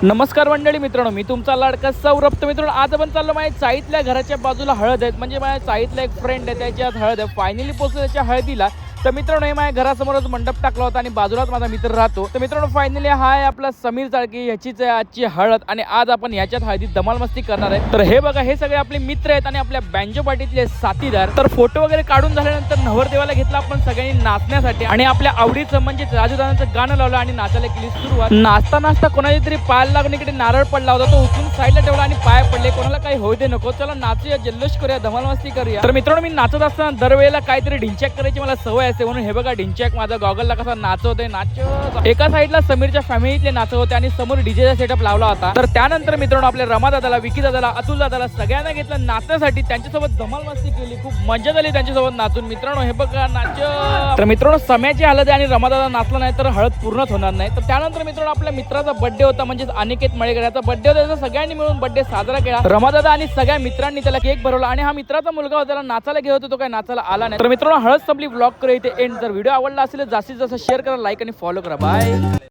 नमस्कार मंडळी मित्रांनो, मी तुमचा लाडका सौरभ. तर मित्रांनो, आज आपण चाललो माझ्या चाळीतल्या घराच्या बाजूला हळद आहेत. म्हणजे माझ्या चाळीतला एक फ्रेंड आहे, त्याची आज हळद आहे. फायनली पोहोचलो त्याच्या हळदीला. तर मित्रांनो, हे माझ्या घरासमोरच मंडप टाकला होता आणि बाजूलाच माझा मित्र राहतो. तर मित्रांनो, फायनली हा आहे आपला समीर चाळकी, ह्याचीच आहे आजची हळद आणि आज आपण ह्याच्यात हळदीत धमाल मस्ती करणार आहे. तर हे बघा, हे सगळे आपले मित्र आहेत आणि आपल्या बँजो पार्टीतले साथीदार. तर फोटो वगैरे काढून झाल्यानंतर नवरदेवाला घेतला आपण सगळ्यांनी नाचण्यासाठी आणि आपल्या आवडीचं म्हणजे राजूदानाचं गाणं लावलं आणि नाचायला केली सुरुवात. नाचता नाचता कोणाच्या तरी पायाला लागून इकडे नारळ पडला होता, तो उचलून साईडला ठेवला आणि पाय पडले. कोणाला काही होऊ दे नको, चला नाचूया, जल्लोष करूया, धमाल मस्ती करूया. तर मित्रांनो, मी नाचत असताना दरवेळेला काहीतरी ढिंचॅक करायची मला सवय असते, म्हणून हे बघा ढिंचॅक माझा गॉगलला कसा नाचवतोय. नाचत एका साईडला समीरच्या फॅमिलीतले नाचत होते आणि समोर डीजेचा सेटअप लावला होता. तर त्यानंतर मित्रांनो, आपल्या रमा दादाला, विकी दादाला, अतुल दादाला सगळ्यांना घेतलं नाचण्यासाठी. त्यांच्यासोबत धमाल मस्ती केली, खूप मजा झाली त्यांच्यासोबत नाचून. मित्रांनो, हे बघा नाच. तर मित्रांनो, सम्याची हळद आणि रमा दादा नाचला नाही तर हळद पूर्णच होणार नाही. तर त्यानंतर मित्रांनो, आपल्या मित्राचा बर्थडे होता, म्हणजे अनिकेत मळेकर याचा बर्थडे होता. त्याचा सगळ्यांनी मिळून बर्थडे साजरा केला. रमा दादा आणि सगळ्या मित्रांनी त्याला केक भरवला आणि हा मित्राचा मुलगा होता, त्याला नाचायला घेत होतो, तो काय नाचायला आला नाही. तर मित्रांनो, हळद संपली, व्लॉग करूया इथे एंड. जर व्हिडिओ आवडला असेल जास्तीत जास्त शेअर करा, लाईक आणि फॉलो करा. बाय.